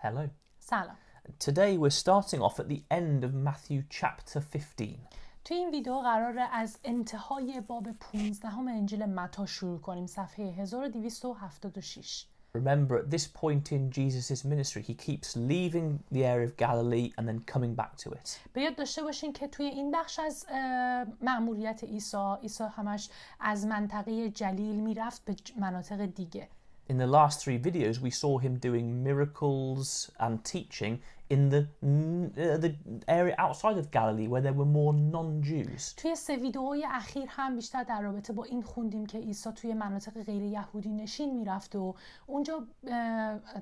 Hello. سلام. Today we're starting off at the end of Matthew chapter 15. توی این ویدیو قراره از انتهای باب 15 انجیل متی شروع کنیم، صفحه 1276. Remember, at this point in Jesus' ministry, he keeps leaving the area of Galilee and then coming back to it. به یاد داشته باشین که توی این بخش از مأموریت عیسی همش از منطقه جلیل میرفت به مناطق دیگه. In the last three videos, we saw him doing miracles and teaching in the area outside of Galilee where there were more non-Jews. توی سه ویدئوهای اخیر هم بیشتر در رابطه با این خوندیم که عیسی توی مناطق غیر یهودی نشین میرفت و اونجا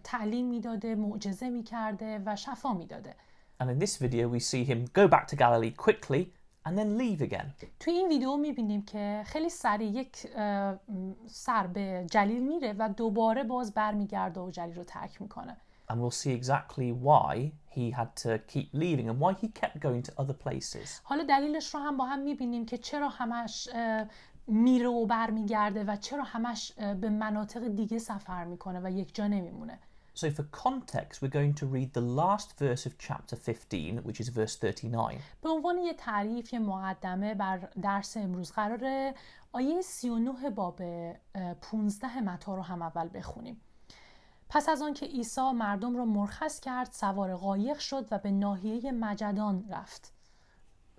تعلیم میداده، معجزه میکرده و شفا میداده. And in this video, we see him go back to Galilee quickly and then leave again. توی این ویدیو میبینیم که خیلی سریع یک سر به جلیل میره و دوباره باز برمیگرده و جلیل رو ترک میکنه. And we'll see exactly why he had to keep leaving and why he kept going to other places. حالا دلیلش رو هم با هم میبینیم که چرا همش میره و برمیگرده و چرا همش به مناطق دیگه سفر میکنه و یک جا نمیمونه. So for context, we're going to read the last verse of chapter 15, which is verse 39. به عنوان یه تعریف، یه مقدمه بر درس امروز قراره آیه 39 باب 15 متی رو هم اول بخونیم. پس از آن که عیسی مردم را مرخص کرد، سوار قایق شد و به ناحیه مجدان رفت.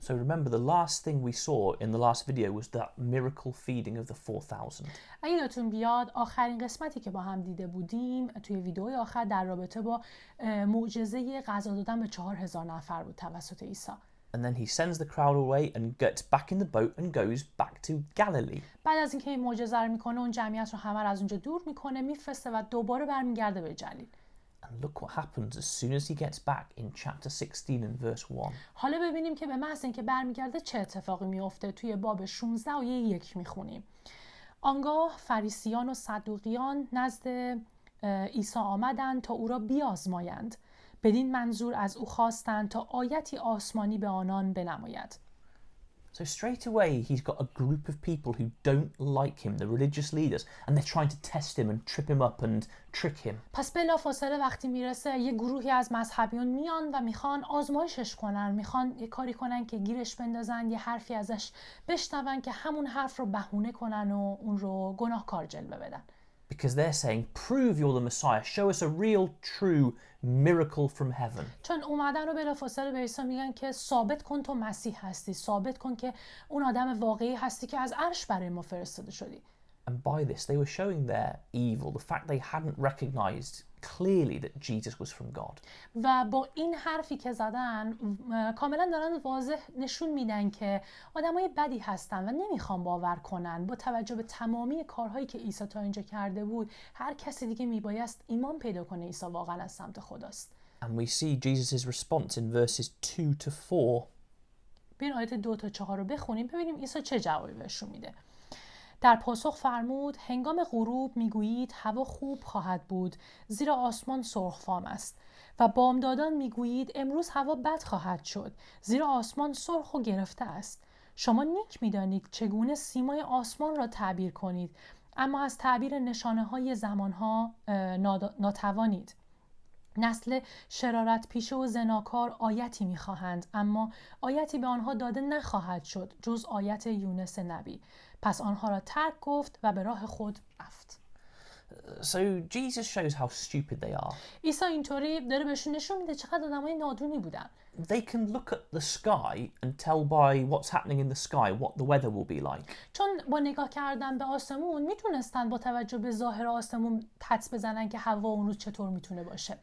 So remember, the last thing we saw in the last video was that miracle feeding of the 4,000. اگه یادتون بیاد آخرین قسمتی که با هم دیده بودیم توی ویدئوی آخر در رابطه با معجزه غذا دادن به 4,000 نفر بود توسط عیسی. And then he sends the crowd away and gets back in the boat and goes back to Galilee. بعد از اینکه این معجزه رو میکنه، اون جمعیت رو همه رو از اونجا دور میکنه، میفرسته و دوباره برمیگرده به جلیل. And look what happens as soon as he gets back in chapter 16 and verse 1. حالا ببینیم که به محض اینکه برمیگرده چه اتفاقی میفته. توی باب 16 آیه 1 میخونیم. آنگاه فریسیان و صدوقیان نزد عیسی آمدند تا او را بیازمایند. بدین منظور از او خواستند تا آیتی آسمانی به آنان بنماید. So straight away he's got a group of people who don't like him, the religious leaders, and they're trying to test him and trip him up and trick him. پس بلافاصله وقتی میرسه یه گروهی از مذهبیون میان و میخوان آزمایشش کنن، میخوان یه کاری کنن که گیرش بندازن، یه حرفی ازش بشنون که همون حرف رو بهونه کنن و اون رو گناهکار جلوه بدن. Because they're saying, prove you're the Messiah, show us a real, true miracle from heaven. چون اومدن رو بلافاصله به عیسی میگن که ثابت کن تو مسیح هستی، ثابت کن که اون آدم واقعی هستی که از عرش برای ما فرستاده شدی. And by this they were showing their evil, the fact they hadn't recognized clearly that Jesus was from God. و با این حرفی که زدن کاملا دارن واضح نشون میدن که آدمای بدی هستن و نمیخوان باور کنن. با توجه به تمامی کارهایی که عیسی تا اینجا کرده بود، هر کسی دیگه میبایست ایمان پیدا کنه عیسی واقعا از سمت خداست. And we see Jesus' response in verses 2 to 4. بیاین آیات 2 تا 4 رو بخونیم ببینیم عیسی چه جوابی بهشون میده. در پاسخ فرمود: هنگام غروب میگویید هوا خوب خواهد بود، زیرا آسمان سرخفام است، و بامدادان میگویید امروز هوا بد خواهد شد، زیرا آسمان سرخ و گرفته است. شما نیک میدانید چگونه سیمای آسمان را تعبیر کنید، اما از تعبیر نشانه های زمانها ناتوانید. نسل شرارت پیشه و زناکار آیتی میخواهند، اما آیتی به آنها داده نخواهد شد جز آیت یونس نبی. پس آنها را ترک گفت و به راه خود رفت. So Jesus shows how stupid they are. عیسی اینطوری داره بهشون نشون میده چقدر آدمای نادونی بودن. They can look at the sky and tell by what's happening in the sky what the weather will be like. چون با نگاه کردن به آسمون میتونستن با توجه به ظاهر آسمون حدس بزنن که هوا اون روز چطور میتونه باشه.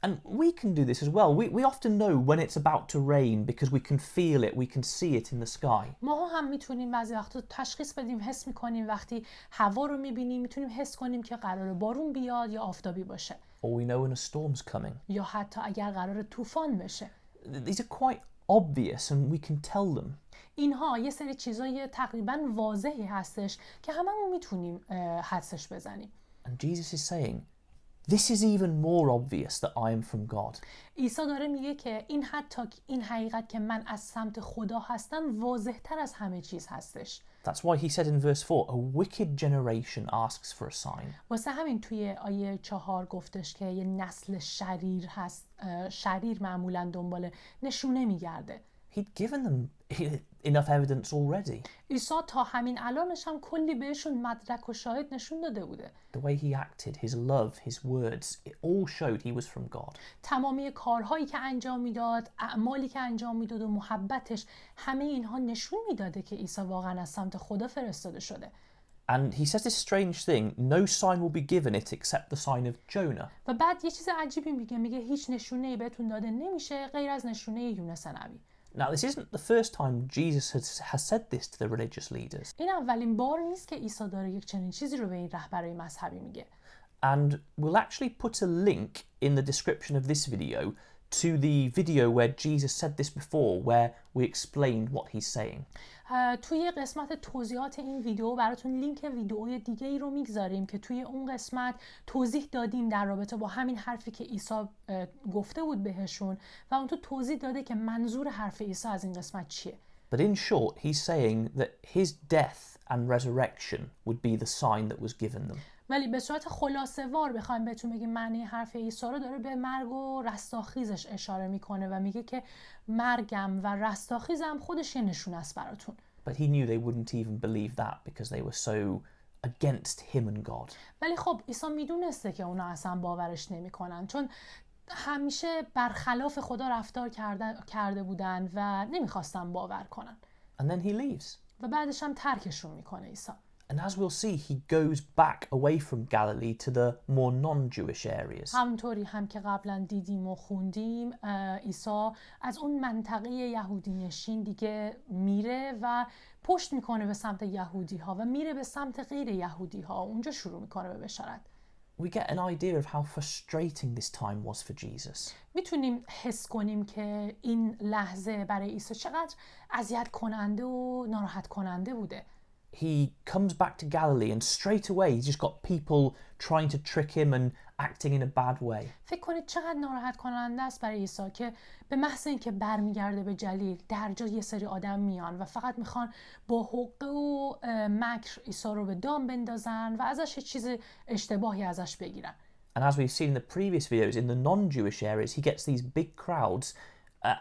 And we can do this as well. We often know when it's about to rain because we can feel it, we can see it in the sky. ما هم میتونیم بعضی وقتا تشخیص بدیم، حس میکنیم وقتی هوا رو میبینیم، میتونیم حس کنیم که قراره بارون بیاد یا آفتابی باشه. Or we know when a storm's coming. یا حتی اگر قراره طوفان بشه. These are quite obvious and we can tell them. اینها یه سری چیزای تقریبا واضحی هستش که هممون میتونیم حدسش بزنیم. And Jesus is saying, This is even more obvious that I am from God. عیسی داره میگه که این حقیقت که من از سمت خدا هستم واضح‌تر از همه چیز هستش. That's why he said in verse 4, a wicked generation asks for a sign. واسه همین توی آیه 4 گفتش که یه نسل شریر هست. شریر معمولاً دنبال نشونه میگرده. He'd given them enough evidence already. عیسی تا همین الانش هم کلی بهشون مدرک و شاهد نشون داده بوده. The way he acted, his love, his words, it all showed he was from God. تمامی کارهایی که انجام میداد، اعمالی که انجام میداد و محبتش، همه اینها نشون میداده که عیسی واقعا از سمت خدا فرستاده شده. And he says this strange thing, no sign will be given it except the sign of Jonah. و بعد یه چیز عجیبی میگه هیچ نشونه‌ای بهتون داده نمیشه غیر از نشونه یونس نبی. Now, this isn't the first time Jesus has said this to the religious leaders. این اولین بار نیست که عیسی داره یک چنین چیزی رو به این رهبرای مذهبی میگه. And we'll actually put a link in the description of this video to the video where Jesus said this before, where we explained what he's saying. توی قسمت توضیحات این ویدیو براتون لینک ویدیوی دیگه ای رو میگذاریم که توی اون قسمت توضیح دادیم در رابطه با همین حرفی که عیسی گفته بود بهشون و اون تو توضیح داده که منظور حرف عیسی از این قسمت چیه. But in short, he's saying that his death and resurrection would be the sign that was given them. ولی به صورت خلاصه وار بخوایم بهتون بگیم معنی حرف عیسی رو داره به مرگ و رستاخیزش اشاره میکنه و میگه که مرگم و رستاخیزم خودش یه نشونه است براتون. But he knew they wouldn't even believe that because they were so against him and God. ولی خب عیسی میدونسته که اونا اصلا باورش نمیکنن چون همیشه برخلاف خدا رفتار کرده بودن و نمیخواستن باور کنن. And then he leaves. و بعدش هم ترکشون میکنه عیسی. And as we'll see, he goes back away from Galilee to the more non-Jewish areas. همونطوری هم که قبلا دیدیم و خوندیم عیسی از اون منطقه یهودی نشین دیگه میره و پشت میکنه به سمت یهودی ها و میره به سمت غیر یهودی ها. اونجا شروع میکنه به بشارت. We get an idea of how frustrating this time was for Jesus. میتونیم حس کنیم که این لحظه برای عیسی چقدر اذیت کننده و ناراحت کننده بوده. He comes back to Galilee and straight away he's just got people trying to trick him and acting in a bad way. فکر کنید چقدر ناراحت کننده است برای عیسی که به محض اینکه برمیگرده به جلیل در جا یه سری آدم میان و فقط میخوان با حقه و مکر عیسی رو به دام بندازن و ازش چیز اشتباهی ازش بگیرن. And as we've seen in the previous videos, in the non-Jewish areas, he gets these big crowds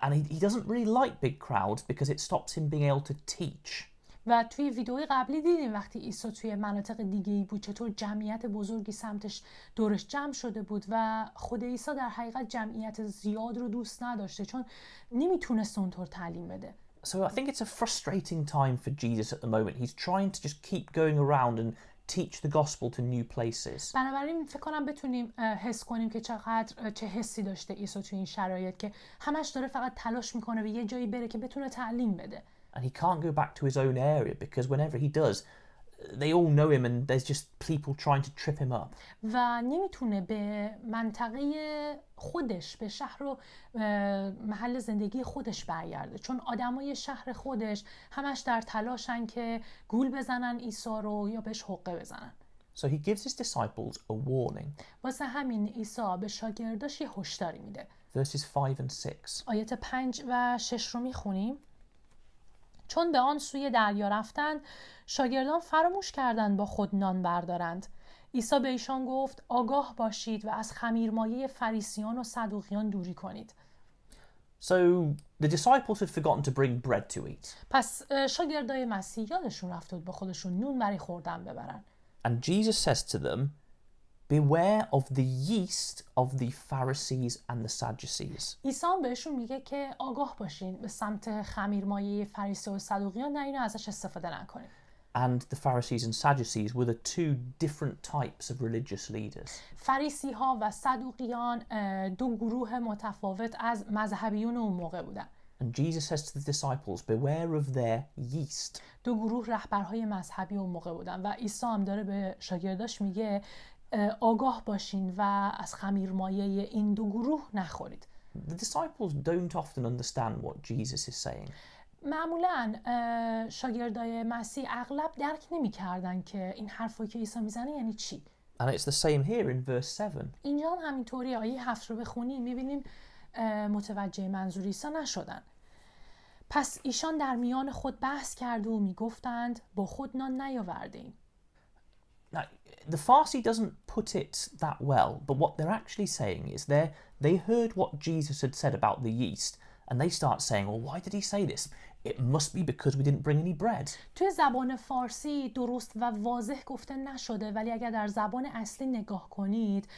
and he doesn't really like big crowds because it stops him being able to teach. و توی ویدئوی قبلی دیدیم وقتی عیسی توی مناطق دیگه‌ای بود چطور جمعیت بزرگی سمتش دورش جمع شده بود و خود عیسی در حقیقت جمعیت زیاد رو دوست نداشته چون نمیتونست اونطور تعلیم بده. So I think it's a frustrating time for Jesus at the moment. He's trying to just keep going around and teach the gospel to new places. بنابراین فکر کنم بتونیم حس کنیم که چه حسی داشته عیسی توی این شرایط که همش داره فقط تلاش میکنه به یه جایی بره که بتونه تعلیم بده. And he can't go back to his own area because whenever he does, they all know him and there's just people trying to trip him up. و نمیتونه به منطقه خودش، به شهر و محل زندگی خودش برگرده چون آدمای شهر خودش همش در تلاشن که گول بزنن عیسی رو یا بهش حقه بزنن. So he gives his disciples a warning. واسه همین عیسی به شاگرداش یه هشداری میده. Verses 5 and 6. آیات 5 و 6 رو میخونیم. چون به آن سوی دریا رفتند شاگردان فراموش کردند با خود نان بردارند. عیسی به ایشان گفت آگاه باشید و از خمیرمایه فریسیان و صدوقیان دوری کنید. So the disciples had forgotten to bring bread to eat. پس شاگردای مسیح یادشون رفته بود با خودشون نون برای خوردن ببرن. And Jesus says to them, beware of the yeast of the Pharisees and the Sadducees. عیسی بهشون میگه که آگاه باشین به سمت خمیرمایه فریسی و صدوقیان نه اینو ازش استفاده نکنید. And the Pharisees and Sadducees were the two different types of religious leaders. فریسی ها و صدوقیان دو گروه متفاوت از مذهبیون اون موقع بودن. And Jesus says to the disciples, beware of their yeast. دو گروه رهبرهای مذهبی اون موقع بودن و عیسی هم داره به شاگرداش میگه آگاه باشین و از خمیرمایه این دو گروه نخورید. The disciples don't often understand what Jesus is saying. معمولاً شاگردای مسیح اغلب درک نمی‌کردن که این حرفایی که عیسی میزنه یعنی چی. And it's the same here in verse 7. اینجا هم همینطوری. آیه 7 رو بخونیم میبینیم متوجه منظور عیسی نشدن. پس ایشان در میان خود بحث کرده و میگفتند با خود نان نیاوردیم. Now, the Farsi doesn't put it that well, but what they're actually saying is they heard what Jesus had said about the yeast, and they start saying, well, why did he say this? It must be because we didn't bring any bread. توی زبان فارسی درست و واضح گفته نشده، ولی اگر در زبان اصلی نگاه کنید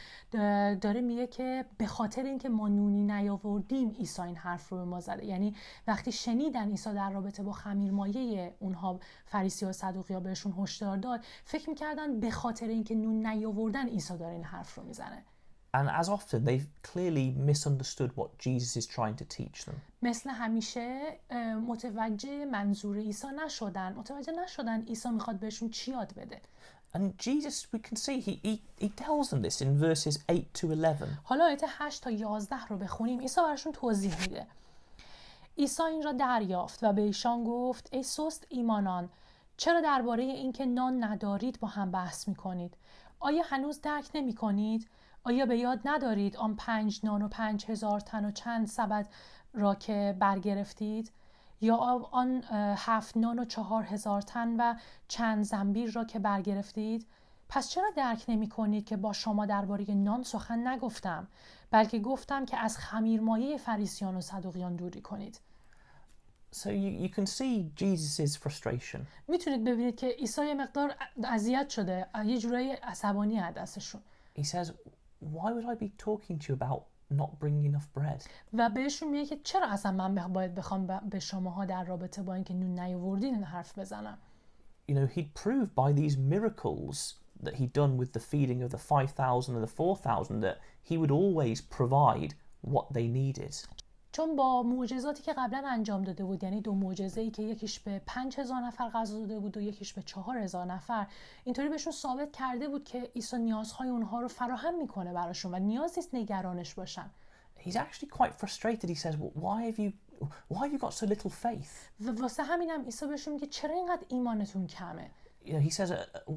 داره میگه که به خاطر اینکه ما نونی نیاوردیم عیسی این حرف رو به ما زده. یعنی وقتی شنیدن عیسی در رابطه با خمیرمایه اونها فریسی‌ها و صدوقی‌ها بهشون هشدار داد، فکر می‌کردن به خاطر اینکه نون نیاوردن عیسی داره این حرف رو میزنه. And as often, they've clearly misunderstood what Jesus is trying to teach them. مثل همیشه متوجه منظور عیسی نشدن عیسی میخواد بهشون چی یاد بده. And Jesus, we can see, he tells them this in verses 8 to 11. حالا آیه 8 تا 11 رو بخونیم. عیسی براشون توضیح میده. عیسی این را دریافت و به ایشان گفت ای سست ایمانان، چرا درباره اینکه نان ندارید با هم بحث میکنید؟ آیا هنوز درک نمیکنید؟ آیا به یاد ندارید آن 5 نان و 5,000 تن و چند سبد را که برگرفتید؟ یا آن 7 نان و 4,000 تن و چند زنبیل را که برگرفتید؟ پس چرا درک نمی کنید که با شما درباره نان سخن نگفتم، بلکه گفتم که از خمیرمایه فریسیان و صدوقیان دوری کنید؟ So you can see Jesus' frustration. میتونید ببینید که عیسی یه مقدار اذیت شده، یه جورایی عصبانی از دستشون. He says, why would I be talking to you about not bringing enough bread? و بهشون میگه که چرا اصلا من باید بخوام به شماها در رابطه با اینکه نون نیاوردین این حرف بزنم. You know, he'd proved by these miracles that he'd done with the feeding of the 5,000 and the 4,000 that he would always provide what they needed. چون با معجزاتی که قبلا انجام داده بود، یعنی 2 معجزه‌ای که یکیش به 5,000 نفر غذا داده بود و یکیش به 4,000 نفر، اینطوری بهشون ثابت کرده بود که عیسی نیازهای اونها رو فراهم میکنه براشون و نیاز نیست نگرانش باشن. He's actually quite frustrated. He says, well, why have you got so little faith? و واسه همینم عیسی بهشون میگه چرا اینقدر ایمانتون کمه؟ You know, he says,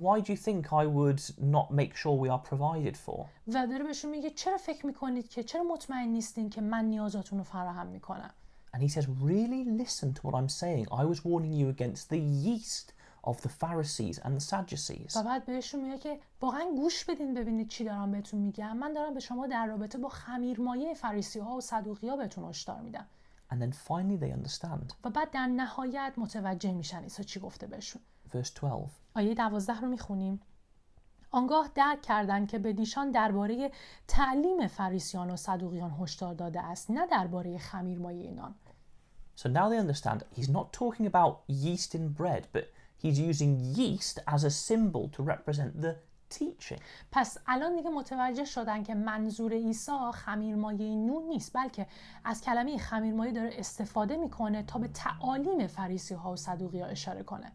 why do you think I would not make sure we are provided for? و داره بهشون میگه چرا فکر میکنید که چرا مطمئن نیستین که من نیازاتون رو فراهم میکنم؟ And he says, really listen to what I'm saying. I was warning you against the yeast of the Pharisees and the Sadducees. و بعد بهشون میگه که واقعا گوش بدین ببینید چی دارم بهتون میگم. من دارم به شما در رابطه با خمیرمایه فریسی‌ها و صدوقی‌ها بهتون هشدار میدم. And then finally they understand. و بعد در نهایت متوجه میشن عیسی چی گفته بهشون. Verse 12. آیه 12 رو میخونیم. آنگاه درک کردند که به دیشان درباره تعلیم فریسیان و صدوقیان هشدار داده است، نه درباره خمیرمایه نان. So now they understand he's not talking about yeast in bread, but he's using yeast as a symbol to represent the teaching. پس الان دیگه متوجه شدن که منظور عیسی خمیرمایه نون نیست، بلکه از کلمه خمیرمایه داره استفاده میکنه تا به تعالیم فریسی‌ها و صدوقی‌ها اشاره کنه.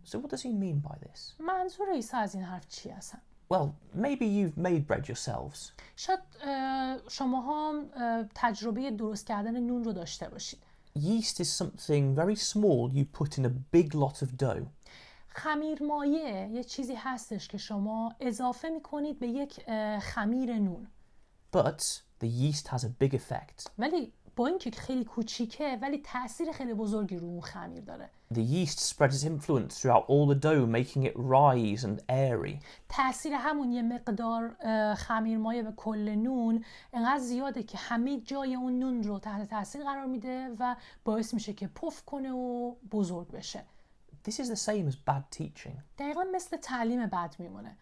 So what does he mean by this? منظور عیسی از این حرف چی هستن؟ Well, maybe you've made bread yourselves. شاید شماها تجربه درست کردن نون رو داشته باشید. Yeast is something very small you put in a big lot of dough. خمیرمایه یه چیزی هستش که شما اضافه میکنید به یک خمیر نون. But the yeast has a big effect. ولی با اینکه خیلی کوچیکه ولی تأثیر خیلی بزرگی رو اون خمیر داره. The yeast spreads its influence throughout all the dough, making it rise and airy. تأثیر همون یه مقدار خمیرمایه به کل نون انقدر زیاده که همه جای اون نون رو تحت تأثیر قرار میده و باعث میشه که پف کنه و بزرگ بشه. This is the same as bad teaching. دقیقا مثل تعلیم بد میمونه.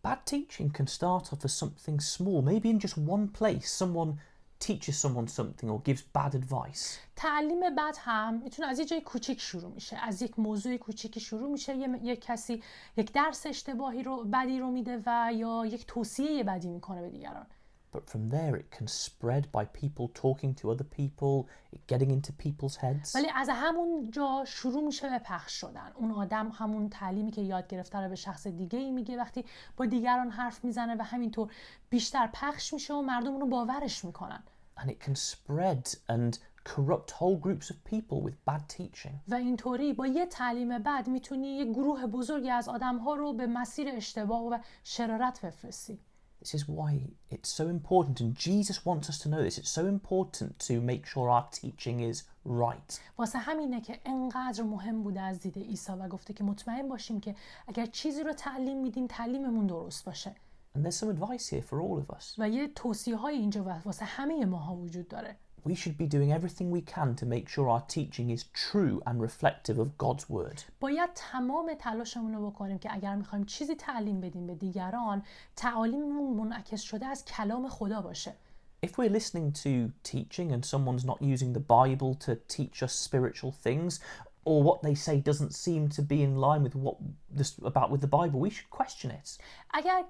Bad teaching can start off as something small, maybe in just one place. Someone teaches someone something or gives bad advice. تعلیم بد هم میتونه از یه جای کوچیک شروع میشه، از یک موضوع کوچیکی شروع میشه. یک کسی یک درس اشتباهی رو بدی رو میده و یا یک توصیه بدی میکنه به دیگران. But from there it can spread by people talking to other people, getting into people's heads. ولی از همون جا شروع میشه به پخش شدن. اون آدم همون تعلیمی که یاد گرفته رو به شخص دیگه‌ای میگه، وقتی با دیگران حرف میزنه و همینطور بیشتر پخش میشه و مردم اون رو باورش میکنن. And it can spread and corrupt whole groups of people with bad teaching. و اینطوری با یه تعلیم بد میتونی یه گروه بزرگی از آدم‌ها رو به مسیر اشتباه و شرارت بفرستی. This is why it's so important, and Jesus wants us to know this. It's so important to make sure our teaching is right. واسه همینه که انقدر مهم بوده از دید عیسی و گفته که مطمئن باشیم که اگر چیزی رو تعلیم میدیم تعلیممون درست باشه. And there's some advice here for all of us. و یه توصیه‌های اینجا واسه همه ماها وجود داره. We should be doing everything we can to make sure our teaching is true and reflective of God's word. باید تمام تلاشمون رو بکنیم که اگر می‌خوایم چیزی تعلیم بدیم به دیگران، تعالیممون منعکس شده از کلام خدا باشه. If we're listening to teaching and someone's not using the Bible to teach us spiritual things, or what they say doesn't seem to be in line with with the Bible, we should question it. اگر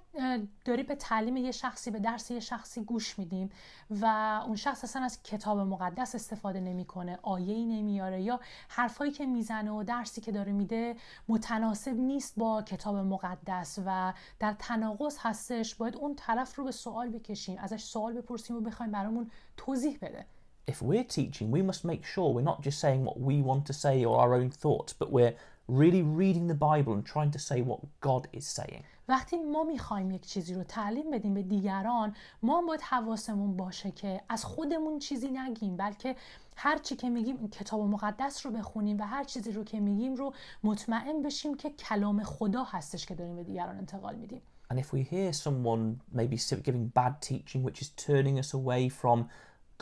داری به تعلیم یه شخصی، به درس یه شخصی گوش میدیم و اون شخص اصلا از کتاب مقدس استفاده نمیکنه، آیه‌ای نمیاره یا حرفایی که میزنه و درسی که داره میده متناسب نیست با کتاب مقدس و در تناقض هستش، باید اون طرف رو به سوال بکشیم، ازش سوال بپرسیم و بخوایم برامون توضیح بده. If we're teaching, we must make sure we're not just saying what we want to say or our own thoughts, but we're really reading the Bible and trying to say what God is saying. وقتی ما میخوایم یک چیزی رو تعلیم بدیم به دیگران، ما هم باید حواسمون باشه که از خودمون چیزی نگیم، بلکه هر چی که میگیم کتاب مقدس رو بخونیم و هر چیزی رو که میگیم رو مطمئن بشیم که کلام خدا هستش که داریم به دیگران انتقال میدیم. And if we hear someone maybe giving bad teaching which is turning us away from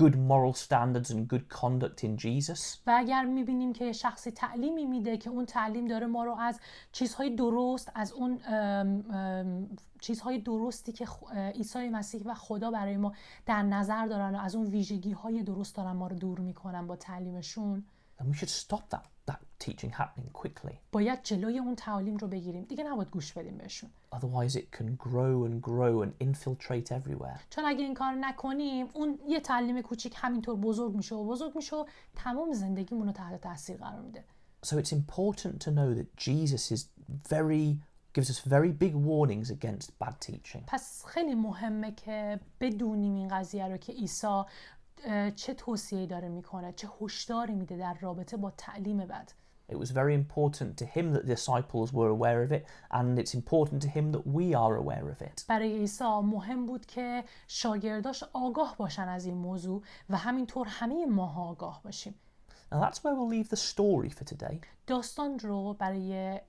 good moral standards and good conduct in Jesus. و اگر میبینیم که شخصی تعلیمی میده که اون تعلیم داره ما رو از چیزهای درست، از اون چیزهای درستی که عیسی مسیح و خدا برای ما در نظر دارن و از اون ویژگی‌های درست دارن ما رو دور میکنن با تعلیمشون، And we should stop that teaching happening quickly. باید جلوی اون تعلیم رو بگیریم. دیگه نباید گوش بدیم بهشون. Otherwise it can grow and grow and infiltrate everywhere. چون اگه این کار نکنیم اون یه تعلیم کوچیک همینطور بزرگ میشه و تمام زندگیمون رو تحت تاثیر قرار میده. So it's important to know that Jesus gives us very big warnings against bad teaching. پس خیلی مهمه که بدونیم این قضیه رو که عیسی چه توصیه‌ای داره میکنه، چه هشداری میده در رابطه با تعلیم بد. It was very important to him that the disciples were aware of it, and it's important to him that we are aware of it. برای عیسی مهم بود که شاگرداش آگاه باشن از این موضوع و همینطور همه ماها آگاه باشیم. And that's where we'll leave the story for today. داستان رو برای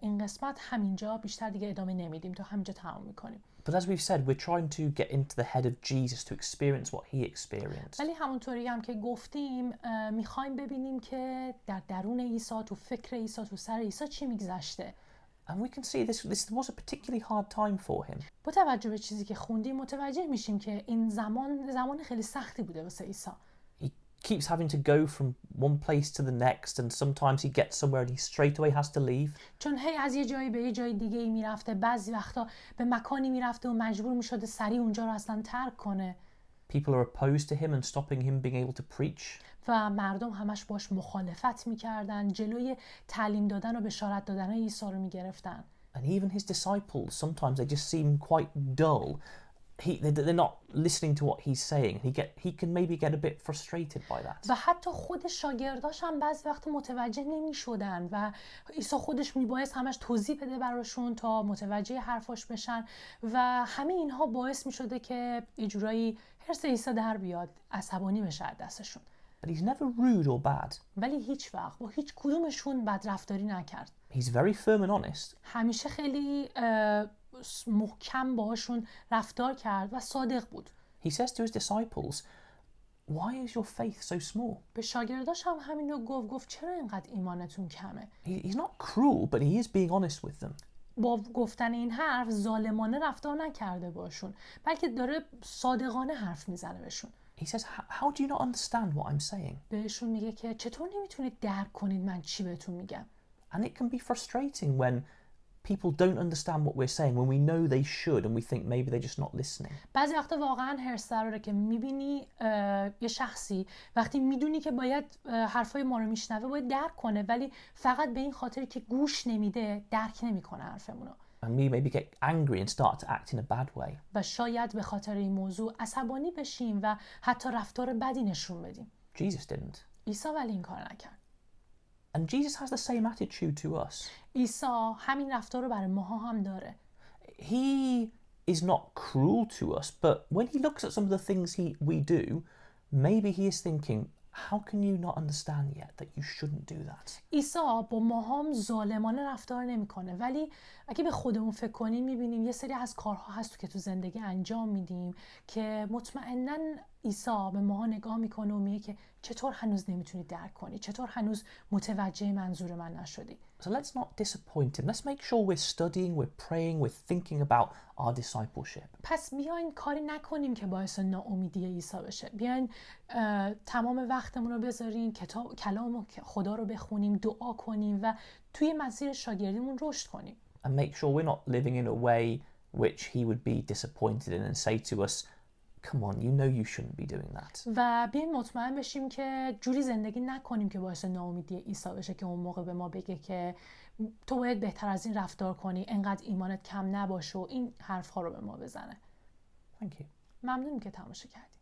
این قسمت همینجا بیشتر دیگه ادامه نمیدیم، تا همینجا تمام میکنیم. But as we've said, we're trying to get into the head of Jesus to experience what he experienced. ولی همونطوری هم که گفتیم میخوایم ببینیم که در درون عیسی، تو فکر عیسی، تو سر عیسی چی میگذشته. And we can see this was a particularly hard time for him. با توجه به چیزی که خوندیم متوجه میشیم که این زمان خیلی سختی بوده واسه عیسی. He keeps having to go from one place to the next, and sometimes he gets somewhere and he straight away has to leave. چون هی از یه جایی به یه جای دیگه ای میرفته، بعضی وقتا به مکانی میرفته و مجبور میشده سریع اونجا رو اصلا ترک کنه. People are opposed to him and stopping him being able to preach. و مردم همش باش مخالفت میکردن، جلوی تعلیم دادن و بشارت دادن عیسی رو میگرفتن. And even his disciples, sometimes they just seem quite dull. They're not listening to what he's saying. He can maybe get a bit frustrated by that. و حتی خود شاگرداش هم بعضی وقت متوجه نمیشدن و عیسی خودش میبایست همش توضیح بده براشون تا متوجه حرفاش بشن و همه اینها باعث میشده که یه جورایی حرص عیسی در بیاد، عصبانی بشه از دستشون. But he's never rude or bad. ولی هیچ وقت با هیچ کدومشون بدرفتاری نکرد. He's very firm and honest. همیشه خیلی محکم باهاشون رفتار کرد و صادق بود. He says to his disciples, "Why is your faith so small?" به شاگرداش هم همین رو گفت چرا اینقدر ایمانتون کمه. He's not cruel, but he is being honest with them. با گفتن این حرف ظالمانه رفتار نکرده باشون، بلکه داره صادقانه حرف میزنه بهشون. He says, "How do you not understand what I'm saying?" بهشون میگه که چطور نمیتونید درک کنید من چی بهتون میگم. And it can be frustrating when people don't understand what we're saying, when we know they should and we think maybe they're just not listening. بعضی وقتا واقعا هرس داره که میبینی یه شخصی وقتی میدونی که باید حرفای ما رو میشنوه باید درک کنه، ولی فقط به این خاطر که گوش نمیده درک نمیکنه حرفمونو. And we maybe get angry and start to act in a bad way. و شاید به خاطر این موضوع عصبانی بشیم و حتی رفتار بدی نشون بدیم. Jesus didn't. عیسی ولی این کار نکرد. And Jesus has the same attitude to us. عیسی همین رفتار رو برای ماها هم داره. He is not cruel to us, but when he looks at some of the things we do, maybe he is thinking, how can you not understand yet that you shouldn't do that? عیسی با ما هم ظالمانه رفتار نمیکنه، ولی اگه به خودمون فکر کنیم میبینیم یه سری از کارها هست که تو زندگی انجام میدیم که مطمئناً عیسی به ماها نگاه میکنه و میگه که چطور هنوز نمیتونی درک کنی، چطور هنوز متوجه منظور من نشدی. So let's not disappoint him. Let's make sure we're studying, we're praying, we're thinking about our discipleship. پس بیاین کاری نکنیم که باعث ناامیدی عیسی بشه. بیاین تمام وقتمون رو بذاریم کلام خدا رو بخونیم، دعا کنیم و توی مسیر شاگردیمون رشد کنیم. And make sure we're not living in a way which he would be disappointed in and say to us, come on, you know you shouldn't be doing that. و بیاین مطمئن بشیم که جوری زندگی نکنیم که باعث ناامیدی عیسی بشه که اون موقع به ما بگه که تو باید بهتر از این رفتار کنی، انقدر ایمانت کم نباشه و این حرف‌ها رو به ما بزنه. Thank you. ممنونم که تماشا کردید.